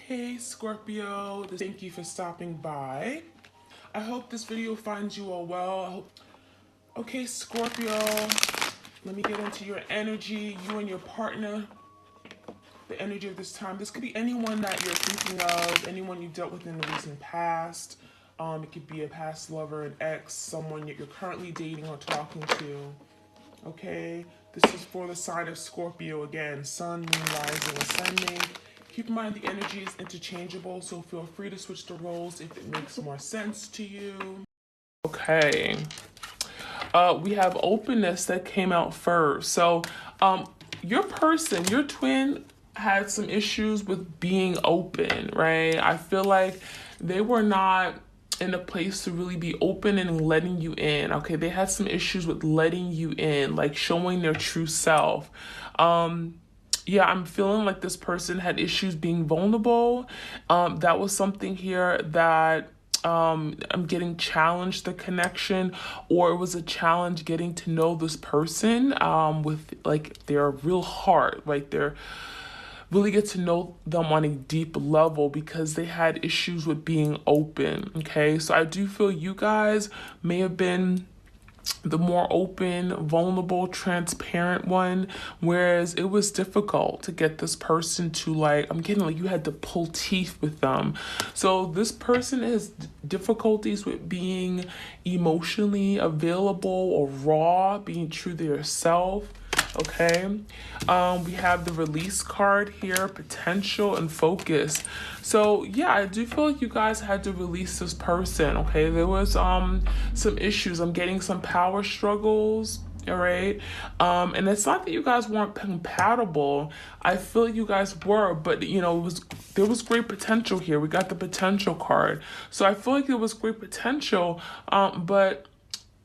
Hey Scorpio, thank you for stopping by. I hope this video finds you all well. Okay, Scorpio, let me get into your energy, you and your partner, the energy of this time. This could be anyone that you're thinking of, anyone you dealt with in the recent past. It could be a past lover, an ex, someone that you're currently dating or talking to. Okay, this is for the sign of Scorpio again, sun, moon, rising, ascending. Keep in mind the energy is interchangeable, so feel free to switch the roles if it makes more sense to you. Okay, we have openness that came out first. So, your person, your twin, had some issues with being open, right? I feel like they were not in a place to really be open and letting you in. Okay, they had some issues with letting you in, like showing their true self. Yeah, I'm feeling like this person had issues being vulnerable. That was something here that I'm getting challenged the connection, or it was a challenge getting to know this person with like their real heart, like their really get to know them on a deep level because they had issues with being open. Okay, so I do feel you guys may have been the more open, vulnerable, transparent one, whereas it was difficult to get this person to, like, I'm getting like you had to pull teeth with them. So this person has difficulties with being emotionally available or raw, being true to yourself. Okay, we have the release card here, potential and focus. So yeah, I do feel like you guys had to release this person. Okay, there was some issues. I'm getting some power struggles. All right, and it's not that you guys weren't compatible. I feel you guys were, but there was great potential here. We got the potential card, so I feel like there was great potential, but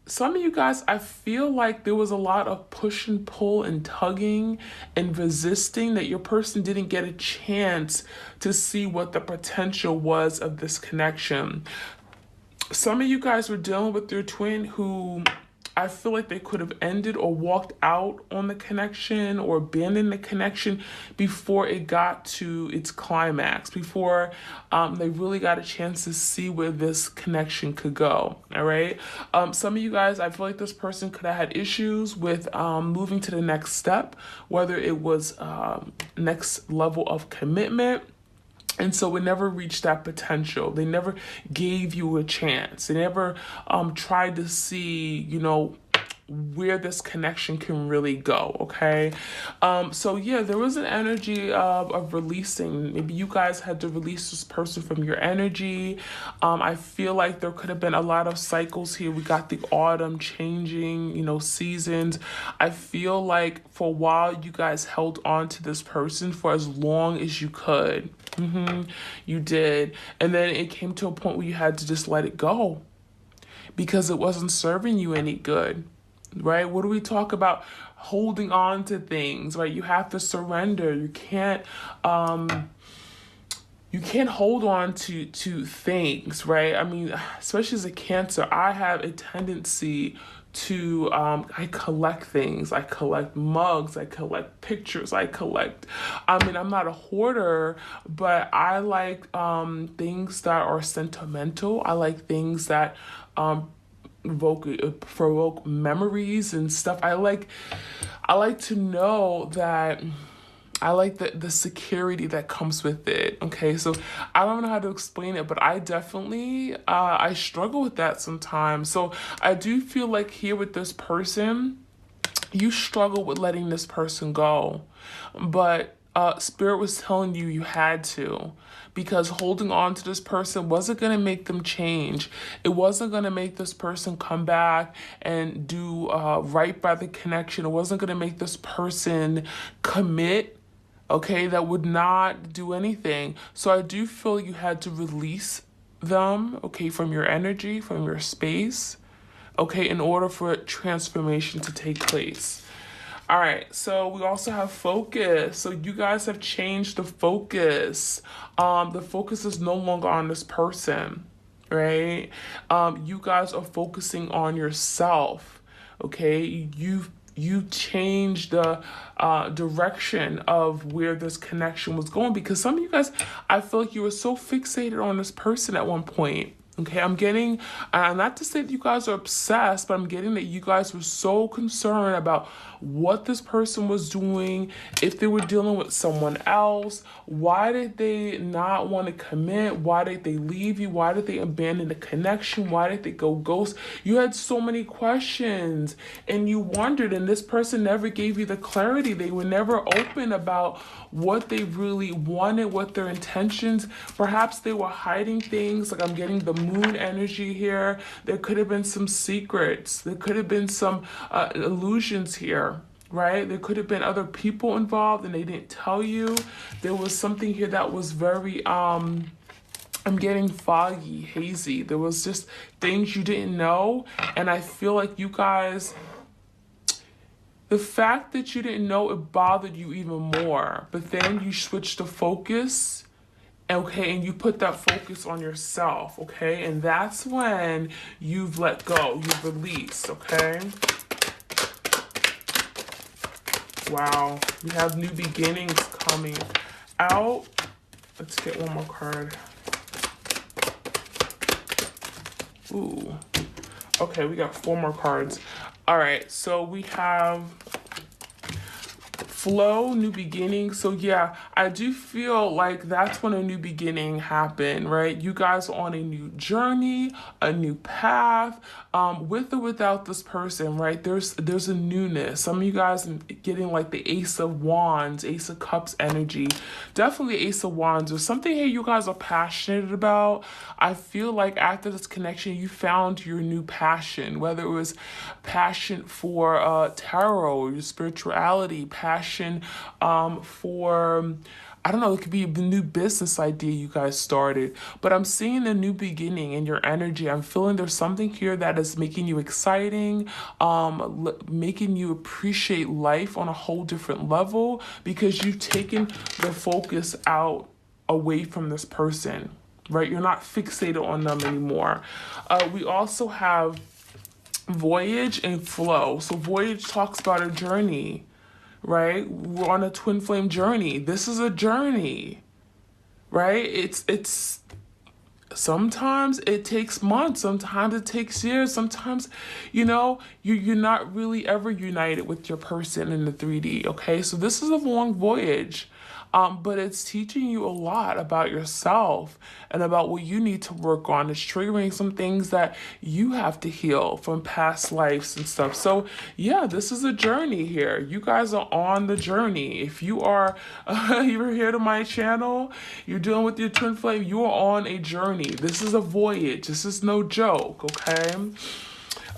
some of you guys, I feel like there was a lot of push and pull and tugging and resisting that your person didn't get a chance to see what the potential was of this connection. Some of you guys were dealing with your twin who I feel like they could have ended or walked out on the connection or abandoned the connection before it got to its climax, before they really got a chance to see where this connection could go. All right. Some of you guys, I feel like this person could have had issues with moving to the next step, whether it was next level of commitment. And so it never reached that potential. They never gave you a chance. They never tried to see, where this connection can really go. Okay. So yeah, there was an energy of releasing. Maybe you guys had to release this person from your energy. I feel like there could have been a lot of cycles here. We got the autumn changing, seasons. I feel like for a while you guys held on to this person for as long as you could. You did. And then it came to a point where you had to just let it go because it wasn't serving you any good. Right? What do we talk about? Holding on to things, right? You have to surrender. You can't hold on to things, right? I mean, especially as a Cancer, I have a tendency to I collect things. I collect mugs, I collect pictures, I'm not a hoarder, but I like things that are sentimental. I like things that provoke memories and stuff. I like to know that I like the security that comes with it. Okay, so I don't know how to explain it, but I definitely I struggle with that sometimes. So I do feel like here with this person, you struggle with letting this person go, but Spirit was telling you you had to, because holding on to this person wasn't going to make them change. It wasn't going to make this person come back and do right by the connection. It wasn't going to make this person commit. Okay, that would not do anything. So I do feel you had to release them, okay, from your energy, from your space, okay, in order for transformation to take place. All right, so we also have focus. So you guys have changed the focus. The focus is no longer on this person, right? You guys are focusing on yourself, okay? you changed the direction of where this connection was going, because some of you guys, I feel like you were so fixated on this person at one point. Okay, I'm getting, not to say that you guys are obsessed, but I'm getting that you guys were so concerned about what this person was doing, if they were dealing with someone else, why did they not want to commit, why did they leave you, why did they abandon the connection, why did they go ghost? You had so many questions and you wondered, and this person never gave you the clarity. They were never open about what they really wanted, what their intentions. Perhaps they were hiding things. Like, I'm getting the moon energy here. There could have been some secrets. There could have been some illusions here, right? There could have been other people involved and they didn't tell you. There was something here that was very, I'm getting foggy, hazy. There was just things you didn't know. And I feel like you guys, the fact that you didn't know, it bothered you even more. But then you switched the focus, okay, and you put that focus on yourself, okay? And that's when you've let go, you've released, okay? Wow, we have new beginnings coming out. Let's get one more card. Ooh. Okay, we got 4 more cards. All right, so we have flow, new beginning. So yeah, I do feel like that's when a new beginning happened, right? You guys are on a new journey, a new path, with or without this person, right? There's a newness. Some of you guys are getting like the Ace of Wands, Ace of Cups energy. Definitely Ace of Wands. There's something here you guys are passionate about. I feel like after this connection, you found your new passion, whether it was passion for tarot, your spirituality, passion for, I don't know, it could be a new business idea you guys started, but I'm seeing a new beginning in your energy. I'm feeling there's something here that is making you exciting, making you appreciate life on a whole different level, because you've taken the focus out away from this person, right? You're not fixated on them anymore. We also have voyage and flow. So voyage talks about a journey, right? We're on a twin flame journey. This is a journey, right? It's sometimes it takes months, sometimes it takes years, sometimes, you know, you're not really ever united with your person in the 3D, okay? So this is a long voyage. But it's teaching you a lot about yourself and about what you need to work on. It's triggering some things that you have to heal from past lives and stuff. So yeah, this is a journey here. You guys are on the journey. If you are, you're here to my channel, you're dealing with your twin flame, you are on a journey. This is a voyage. This is no joke, okay?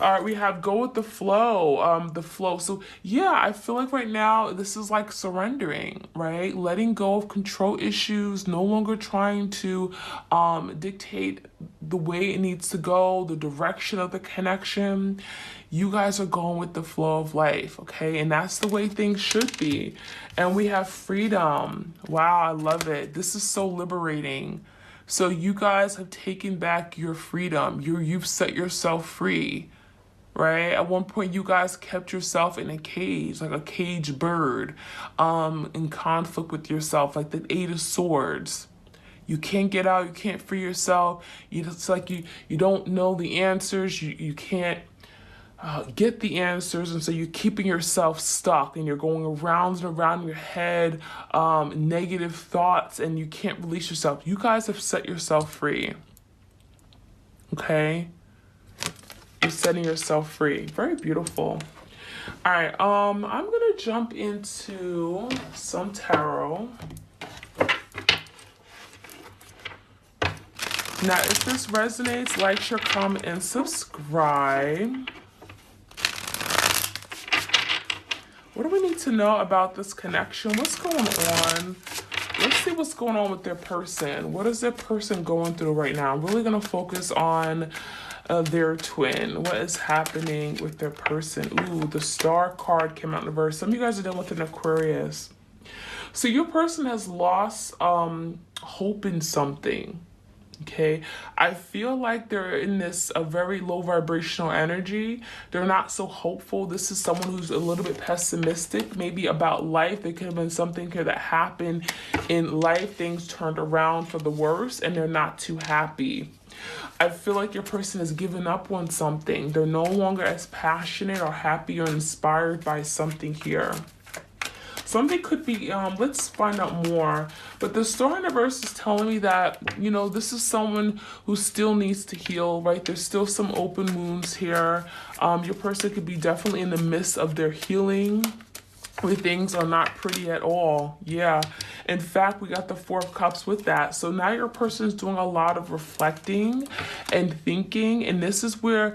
All right, we have go with the flow, the flow. So yeah, I feel like right now, this is like surrendering, right? Letting go of control issues, no longer trying to dictate the way it needs to go, the direction of the connection. You guys are going with the flow of life, okay? And that's the way things should be. And we have freedom. Wow, I love it. This is so liberating. So you guys have taken back your freedom. You've set yourself free. Right? At one point, you guys kept yourself in a cage, like a caged bird, in conflict with yourself, like the 8 of Swords. You can't get out, you can't free yourself. It's like you don't know the answers, you can't get the answers, and so you're keeping yourself stuck, and you're going around and around in your head, negative thoughts, and you can't release yourself. You guys have set yourself free. Okay? You're setting yourself free. Very beautiful. All right, I'm gonna jump into some tarot. Now, if this resonates, like, share, comment, and subscribe. What do we need to know about this connection? What's going on? Let's see what's going on with their person. What is their person going through right now? I'm really gonna focus on their twin. What is happening with their person? Ooh, the Star card came out in reverse. Some of you guys are dealing with an Aquarius. So your person has lost hope in something. Okay, I feel like they're in a very low vibrational energy. They're not so hopeful. This is someone who's a little bit pessimistic, maybe about life. There could have been something here that happened in life. Things turned around for the worse, and they're not too happy. I feel like your person has given up on something. They're no longer as passionate or happy or inspired by something here. Something could be, let's find out more. But the star universe is telling me that, this is someone who still needs to heal, right? There's still some open wounds here. Your person could be definitely in the midst of their healing, where things are not pretty at all. Yeah. In fact, we got the Four of Cups with that. So now your person is doing a lot of reflecting and thinking. And this is where,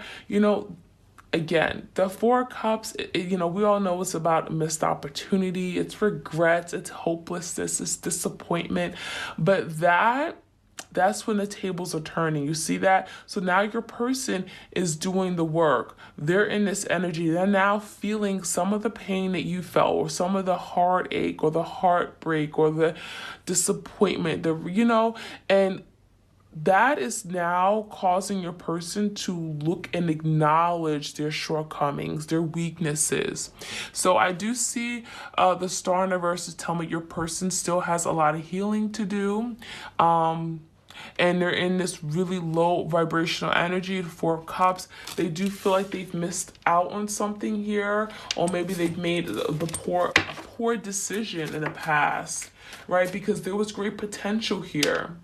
again, the Four of Cups, we all know it's about missed opportunity, it's regrets, it's hopelessness, it's disappointment. But that's when the tables are turning. You see that? So now your person is doing the work. They're in this energy. They're now feeling some of the pain that you felt, or some of the heartache, or the heartbreak, or the disappointment, and that is now causing your person to look and acknowledge their shortcomings, their weaknesses. So I do see the star universe is telling me your person still has a lot of healing to do. And they're in this really low vibrational energy, the Four of Cups. They do feel like they've missed out on something here, or maybe they've made a poor decision in the past, right? Because there was great potential here.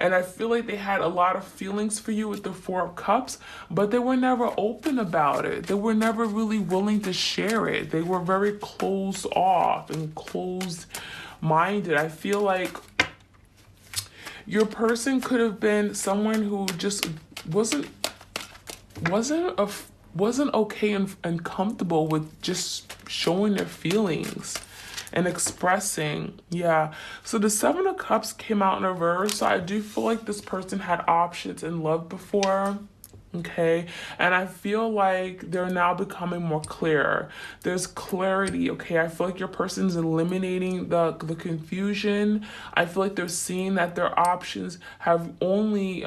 And I feel like they had a lot of feelings for you with the Four of Cups, but they were never open about it. They were never really willing to share it. They were very closed off and closed-minded. I feel like your person could have been someone who just wasn't okay and comfortable with just showing their feelings and expressing. Yeah. So the Seven of Cups came out in reverse. So I do feel like this person had options in love before. Okay. And I feel like they're now becoming more clear. There's clarity. Okay. I feel like your person's eliminating the confusion. I feel like they're seeing that their options have only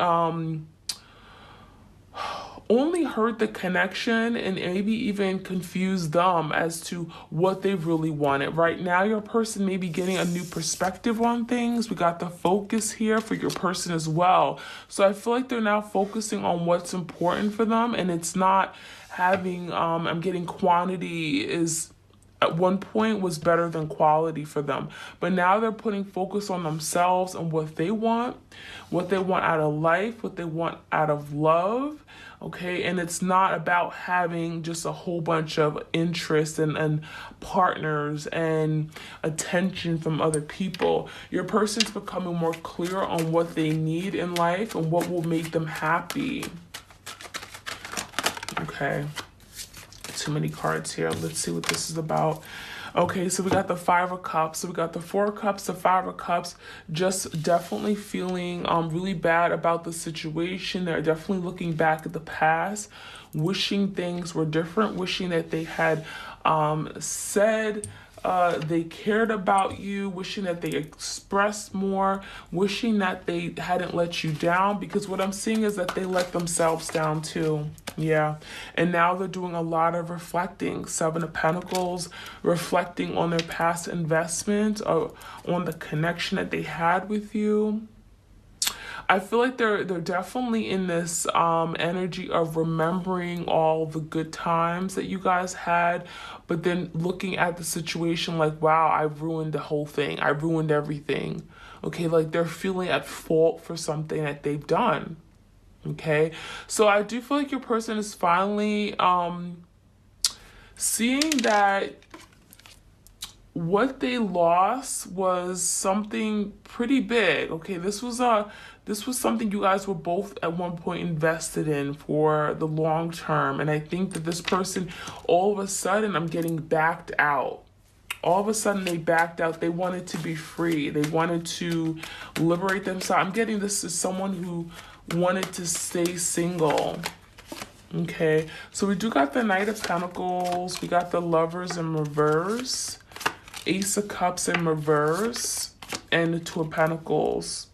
hurt the connection and maybe even confused them as to what they really wanted. Right now, your person may be getting a new perspective on things. We got the focus here for your person as well. So I feel like they're now focusing on what's important for them, and it's not having, I'm getting quantity is at one point was better than quality for them. But now they're putting focus on themselves and what they want out of life, what they want out of love. Okay, and it's not about having just a whole bunch of interest and partners and attention from other people. Your person's becoming more clear on what they need in life and what will make them happy. Okay, too many cards here. Let's see what this is about. Okay, so we got the Five of Cups. So we got the Four of Cups, the Five of Cups, just definitely feeling really bad about the situation. They're definitely looking back at the past, wishing things were different, wishing that they had said they cared about you, wishing that they expressed more, wishing that they hadn't let you down, because what I'm seeing is that they let themselves down too. Yeah. And now they're doing a lot of reflecting. Seven of Pentacles, reflecting on their past investment, on the connection that they had with you. I feel like they're definitely in this energy of remembering all the good times that you guys had, but then looking at the situation like, wow, I ruined the whole thing. I ruined everything. Okay, like they're feeling at fault for something that they've done. Okay, so I do feel like your person is finally seeing that what they lost was something pretty big. Okay, this was something you guys were both at one point invested in for the long term, and I think that this person, all of a sudden, I'm getting backed out. All of a sudden, they backed out. They wanted to be free. They wanted to liberate themselves. I'm getting this as someone who wanted to stay single. Okay, so we do got the Knight of Pentacles. We got the Lovers in reverse, Ace of Cups in reverse, and the Two of Pentacles.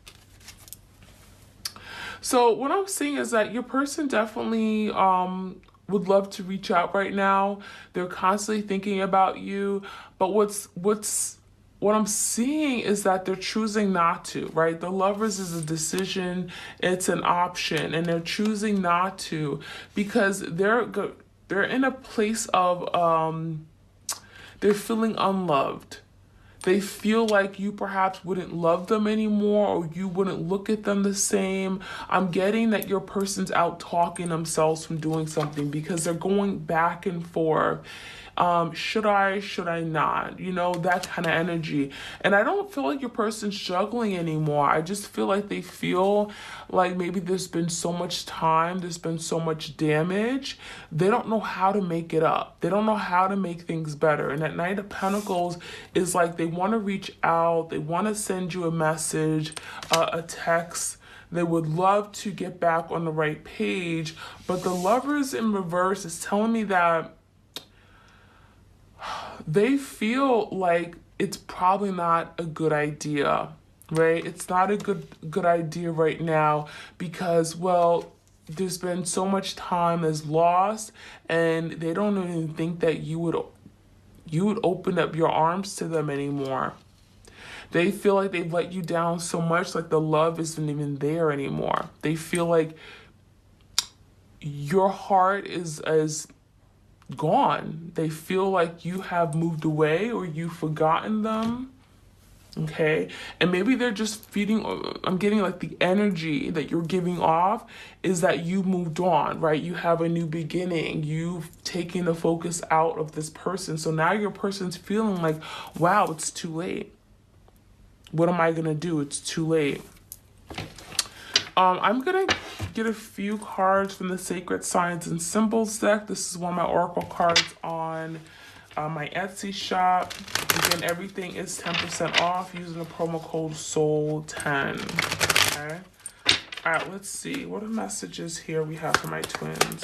So what I'm seeing is that your person definitely would love to reach out right now. They're constantly thinking about you, but what I'm seeing is that they're choosing not to, right? The lovers is a decision, it's an option, and they're choosing not to because they're in a place of they're feeling unloved. They feel like you perhaps wouldn't love them anymore or you wouldn't look at them the same. I'm getting that your person's out talking themselves from doing something because they're going back and forth. Should I not? You know, that kind of energy. And I don't feel like your person's struggling anymore. I just feel like they feel like maybe there's been so much time, there's been so much damage. They don't know how to make it up. They don't know how to make things better. And that Knight of Pentacles is like they want to reach out, they want to send you a message, a text. They would love to get back on the right page, but the Lovers in reverse is telling me that they feel like it's probably not a good idea, right? It's not a good idea right now because, well, there's been so much time that's lost, and they don't even think that you would open up your arms to them anymore. They feel like they've let you down so much, like the love isn't even there anymore. They feel like your heart is gone. They feel like you have moved away or you've forgotten them. Okay. And maybe they're just feeding, I'm getting like the energy that you're giving off is that you moved on, right? You have a new beginning. You've taken the focus out of this person. So now your person's feeling like, wow, it's too late. What am I going to do? It's too late. I'm going to get a few cards from the Sacred Signs and Symbols deck. This is one of my oracle cards on my Etsy shop. Again, everything is 10% off using the promo code SOUL10. Okay. All right, let's see. What are messages here we have for my twins?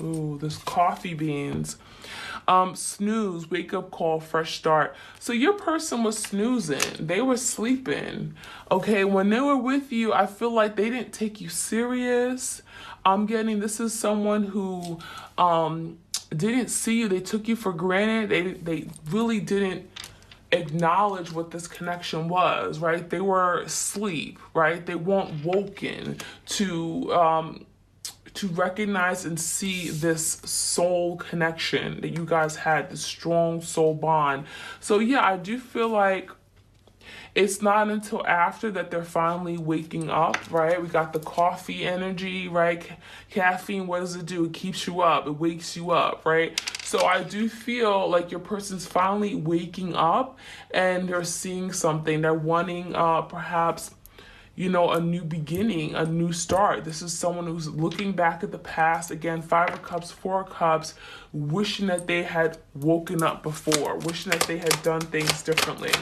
Ooh, there's coffee beans. Snooze, wake up call, fresh start. So your person was snoozing. They were sleeping. Okay, when they were with you, I feel like they didn't take you serious. I'm getting this is someone who didn't see you. They took you for granted. They really didn't acknowledge what this connection was, right? They were asleep, right? They weren't woken to recognize and see this soul connection that you guys had, this strong soul bond. So yeah, I do feel like it's not until after that they're finally waking up, right? We got the coffee energy, right? Caffeine, what does it do? It keeps you up. It wakes you up, right? So I do feel like your person's finally waking up and they're seeing something. They're wanting perhaps, you know, a new beginning, a new start. This is someone who's looking back at the past. Again, 5 of Cups, 4 of Cups, wishing that they had woken up before, wishing that they had done things differently.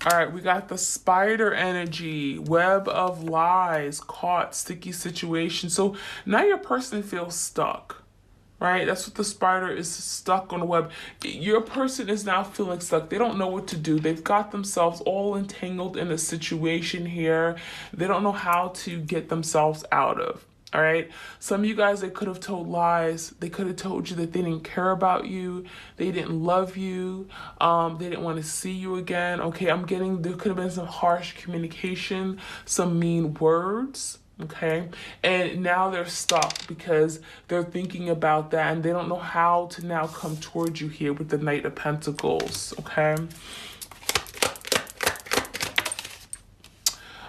All right, we got the Spider energy, web of lies, caught, sticky situation. So now your person feels stuck. Right? That's what the spider is, stuck on the web. Your person is now feeling stuck. They don't know what to do. They've got themselves all entangled in a situation here. They don't know how to get themselves out of. All right. Some of you guys, they could have told lies. They could have told you that they didn't care about you. They didn't love you. They didn't want to see you again. Okay. I'm getting, there could have been some harsh communication, some mean words. Okay. And now they're stuck because they're thinking about that and they don't know how to now come towards you here with the Knight of Pentacles. Okay.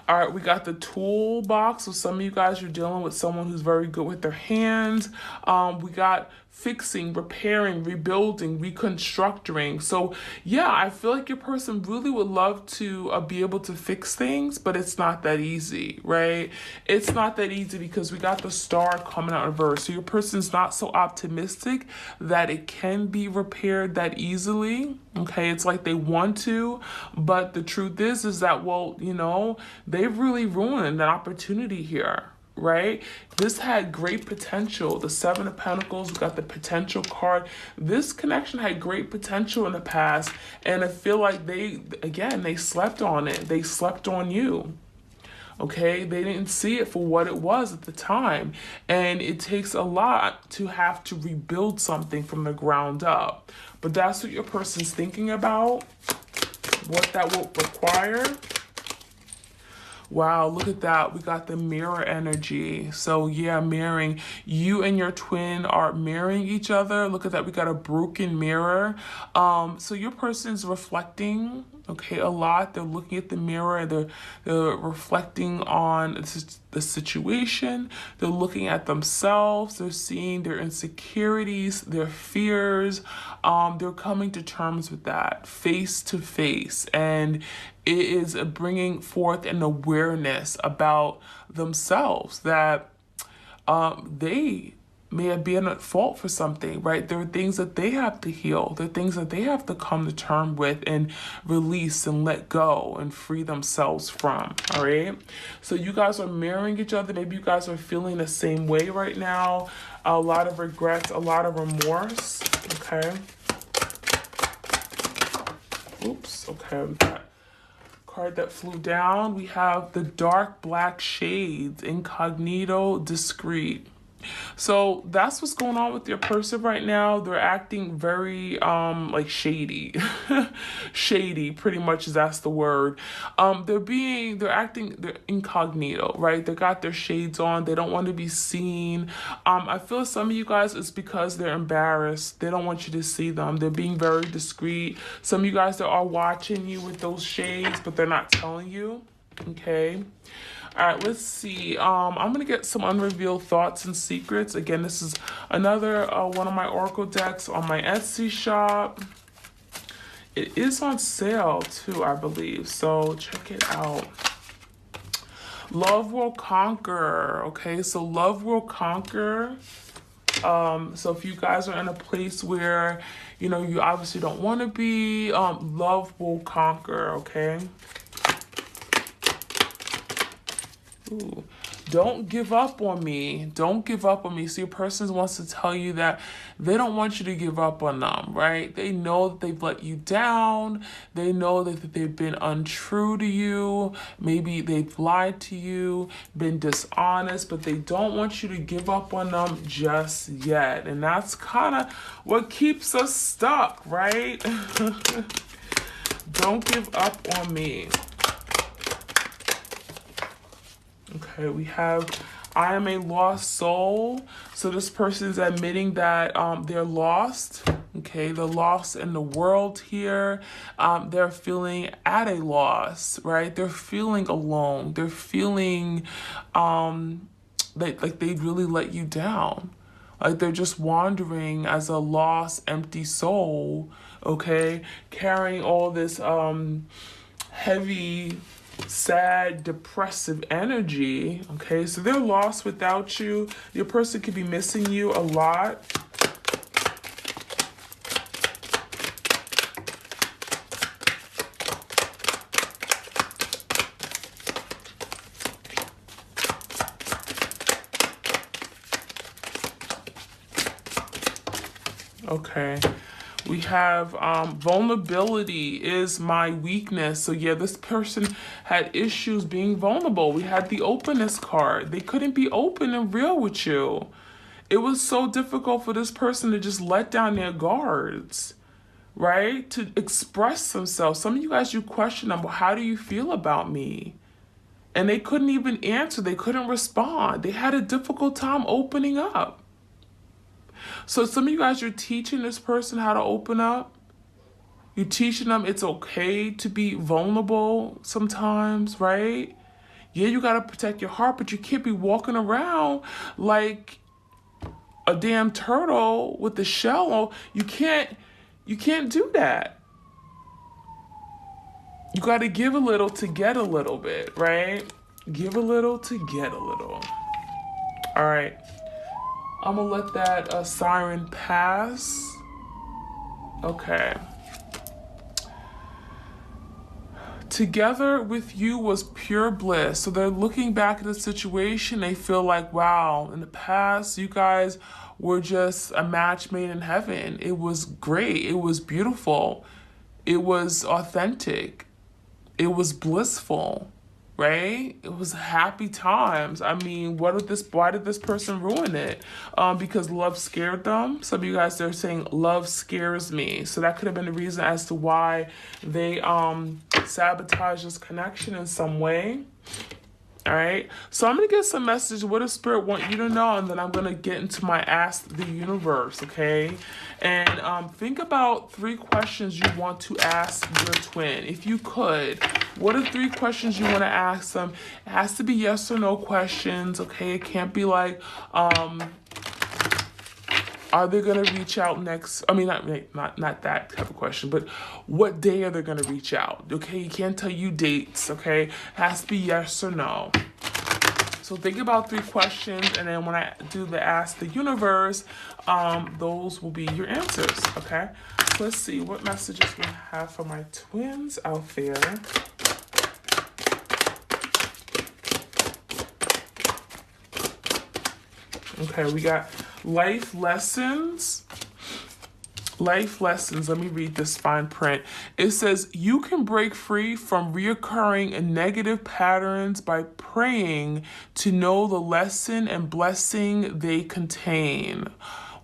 All right, we got the toolbox. So some of you guys are dealing with someone who's very good with their hands. We got fixing, repairing, rebuilding, reconstructing. So yeah, I feel like your person really would love to be able to fix things, but it's not that easy, right? It's not that easy because we got the Star coming out in reverse. So your person's not so optimistic that it can be repaired that easily. Okay, it's like they want to, but the truth is that, well, you know, they've really ruined an opportunity here. right? This had great potential. The Seven of Pentacles, we got the potential card. This connection had great potential in the past, and I feel like they slept on it. They slept on you. Okay, they didn't see it for what it was at the time. And it takes a lot to have to rebuild something from the ground up. But that's what your person's thinking about, what that will require. Wow, look at that. We got the mirror energy. So yeah, mirroring. You and your twin are mirroring each other. Look at that. We got a broken mirror. So your person's reflecting, okay, a lot. They're looking at the mirror. They're reflecting on the situation. They're looking at themselves. They're seeing their insecurities, their fears. They're coming to terms with that face to face. And it is bringing forth an awareness about themselves that they may have been at fault for something, right? There are things that they have to heal. There are things that they have to come to terms with and release and let go and free themselves from, all right? So you guys are mirroring each other. Maybe you guys are feeling the same way right now. A lot of regrets, a lot of remorse, okay? Oops, okay, we got card that flew down. We have the dark black shades, incognito, discreet. So that's what's going on with your person right now. They're acting very like shady. Shady, pretty much that's the word. They're incognito, right? They got their shades on. They don't want to be seen. I feel some of you guys, it's because they're embarrassed. They don't want you to see them. They're being very discreet. Some of you guys that are watching you with those shades, but they're not telling you. Okay. All right, let's see. I'm going to get some unrevealed thoughts and secrets. Again, this is another one of my Oracle decks on my Etsy shop. It is on sale too, I believe. So check it out. Love will conquer. Okay, so love will conquer. So if you guys are in a place where, you know, you obviously don't want to be, love will conquer, okay? Ooh. Don't give up on me. Don't give up on me. So your person wants to tell you that they don't want you to give up on them, right? They know that they've let you down. They know that they've been untrue to you. Maybe they've lied to you, been dishonest, but they don't want you to give up on them just yet. And that's kind of what keeps us stuck, right? Don't give up on me. Okay, we have I am a lost soul. So this person's admitting that they're lost. Okay, they're lost in the world here. They're feeling at a loss, right? They're feeling alone. They're feeling like they really let you down. Like they're just wandering as a lost, empty soul, okay? Carrying all this heavy, sad, depressive energy, okay? So they're lost without you. Your person could be missing you a lot. Okay. We have vulnerability is my weakness. So yeah, this person had issues being vulnerable. We had the openness card. They couldn't be open and real with you. It was so difficult for this person to just let down their guards, right? To express themselves. Some of you guys, you question them, well, how do you feel about me? And they couldn't even answer. They couldn't respond. They had a difficult time opening up. So some of you guys, you're teaching this person how to open up. You're teaching them it's okay to be vulnerable sometimes, right? Yeah, you got to protect your heart, but you can't be walking around like a damn turtle with the shell. You can't do that. You got to give a little to get a little bit, right? Give a little to get a little. All right. I'm going to let that siren pass. Okay. Together with you was pure bliss. So they're looking back at the situation. They feel like, wow, in the past, you guys were just a match made in heaven. It was great. It was beautiful. It was authentic. It was blissful, right? It was happy times. I mean, why did this person ruin it? Because love scared them. Some of you guys, they're saying love scares me. So that could have been the reason as to why they sabotage this connection in some way. All right, so I'm going to get some message. What does Spirit want you to know? And then I'm going to get into my Ask the Universe, okay? And think about 3 questions you want to ask your twin. If you could, what are 3 questions you want to ask them? It has to be yes or no questions, okay? It can't be like, are they going to reach out next? I mean, not that type of question, but what day are they going to reach out? Okay, you can't tell you dates, okay? It has to be yes or no. So think about 3 questions, and then when I do the Ask the Universe, those will be your answers, okay? So let's see what messages we have for my twins out there. Okay, we got life lessons. Life lessons. Let me read this fine print. It says, you can break free from reoccurring negative patterns by praying to know the lesson and blessing they contain.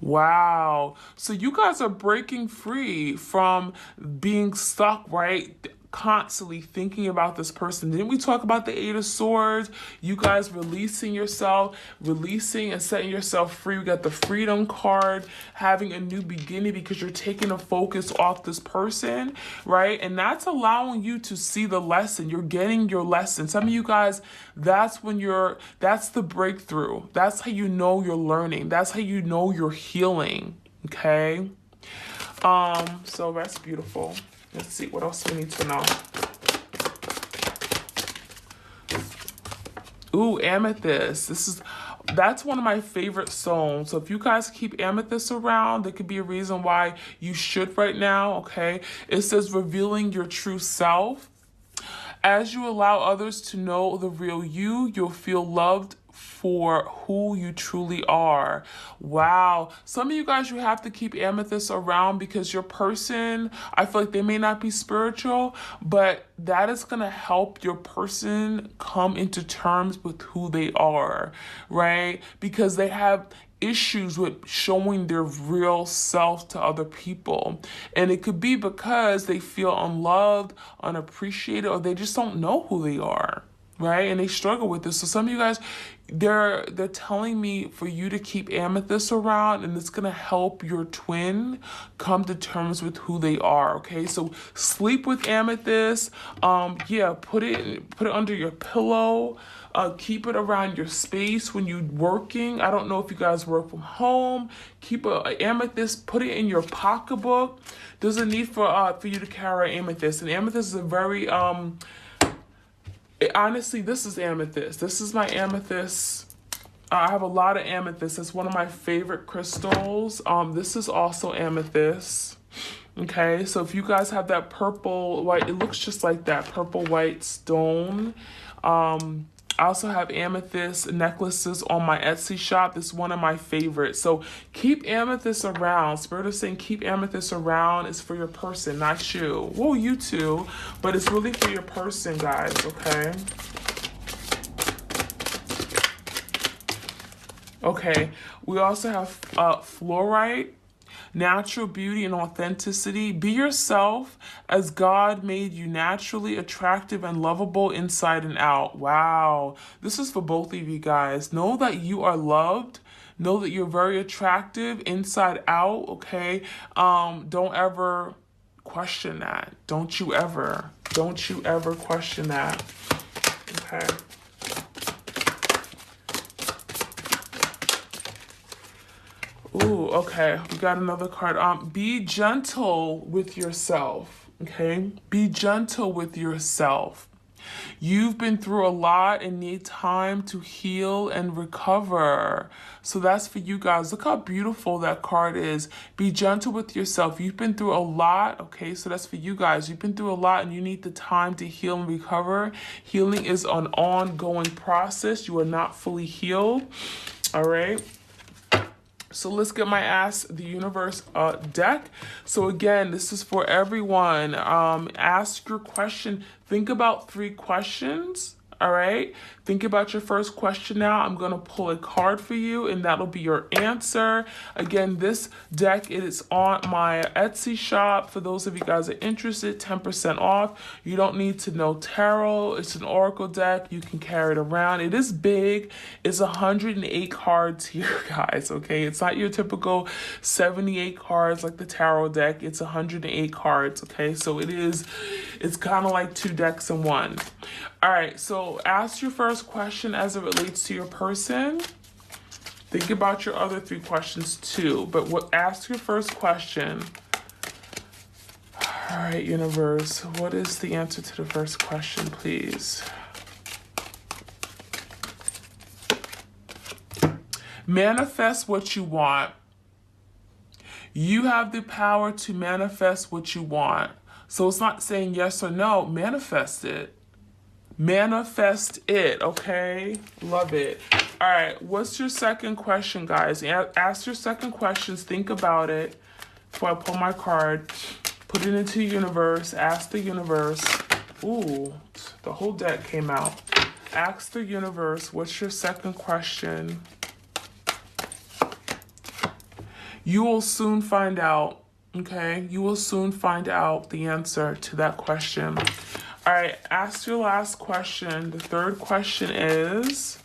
Wow. So you guys are breaking free from being stuck, right? Constantly thinking about this person. Didn't we talk about the 8 of Swords? You guys releasing yourself, releasing and setting yourself free. We got the Freedom card, having a new beginning because you're taking a focus off this person, right? And that's allowing you to see the lesson. You're getting your lesson. Some of you guys, that's the breakthrough. That's how you know you're learning. That's how you know you're healing, okay? So that's beautiful. Let's see, what else we need to know? Ooh, amethyst. That's one of my favorite stones. So if you guys keep amethyst around, there could be a reason why you should right now, okay? It says revealing your true self. As you allow others to know the real you, you'll feel loved for who you truly are. Wow. Some of you guys, you have to keep amethyst around because your person, I feel like they may not be spiritual, but that is going to help your person come into terms with who they are, right? Because they have issues with showing their real self to other people. And it could be because they feel unloved, unappreciated, or they just don't know who they are, right? And they struggle with this. So some of you guys, they're telling me for you to keep amethyst around, and it's gonna help your twin come to terms with who they are. Okay, so sleep with amethyst. Yeah, put it under your pillow. Keep it around your space when you're working. I don't know if you guys work from home. Keep a amethyst. Put it in your pocketbook. There's a need for you to carry amethyst, and amethyst is a very honestly, this is amethyst. This is my amethyst. I have a lot of amethyst. It's one of my favorite crystals. This is also amethyst. Okay, so if you guys have that purple white, it looks just like that purple white stone. I also have amethyst necklaces on my Etsy shop. This is one of my favorites. So keep amethyst around. Spirit is saying keep amethyst around. It's for your person, not you. Well, you too, but it's really for your person, guys, okay? Okay, we also have fluorite. Natural beauty and authenticity. Be yourself as God made you naturally attractive and lovable inside and out. Wow. This is for both of you guys. Know that you are loved. Know that you're very attractive inside out, okay? Don't ever question that. Don't you ever question that. Okay. Ooh, okay. We got another card. Be gentle with yourself, okay? Be gentle with yourself. You've been through a lot and need time to heal and recover. So that's for you guys. Look how beautiful that card is. Be gentle with yourself. You've been through a lot, okay? So that's for you guys. You've been through a lot and you need the time to heal and recover. Healing is an ongoing process. You are not fully healed, all right? So let's get my Ask the Universe deck. So again, this is for everyone. Ask your question. Think about 3 questions. All right. Think about your first question now. I'm going to pull a card for you and that'll be your answer. Again, this deck is on my Etsy shop. For those of you guys that are interested, 10% off. You don't need to know tarot. It's an oracle deck. You can carry it around. It is big. It's 108 cards here, guys. Okay. It's not your typical 78 cards like the tarot deck. It's 108 cards. Okay. So it's kind of like 2 decks in one. All right, so ask your first question as it relates to your person. Think about your other 3 questions too, but ask your first question. All right, universe, what is the answer to the first question, please? Manifest what you want. You have the power to manifest what you want. So it's not saying yes or no, manifest it. Manifest it, okay? Love it. All right, what's your second question, guys? Ask your second questions. Think about it before I pull my card. Put it into the universe. Ask the universe. Ooh, the whole deck came out. Ask the universe, what's your second question? You will soon find out, okay? You will soon find out the answer to that question. All right, ask your last question. The third question is,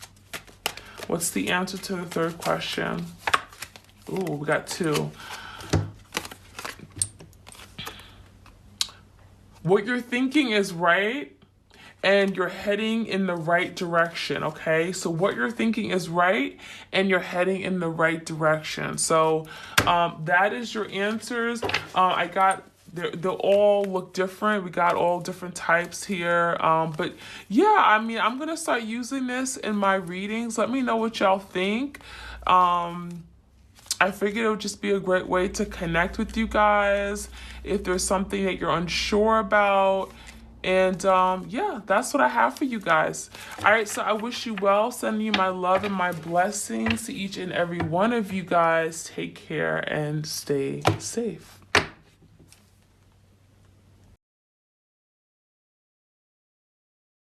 what's the answer to the third question? Ooh, we got 2. What you're thinking is right, and you're heading in the right direction, okay? So what you're thinking is right, and you're heading in the right direction. So that is your answers. I got... They all look different. We got all different types here. But yeah, I mean, I'm going to start using this in my readings. Let me know what y'all think. I figured it would just be a great way to connect with you guys if there's something that you're unsure about. And yeah, that's what I have for you guys. All right, so I wish you well. Sending you my love and my blessings to each and every one of you guys. Take care and stay safe.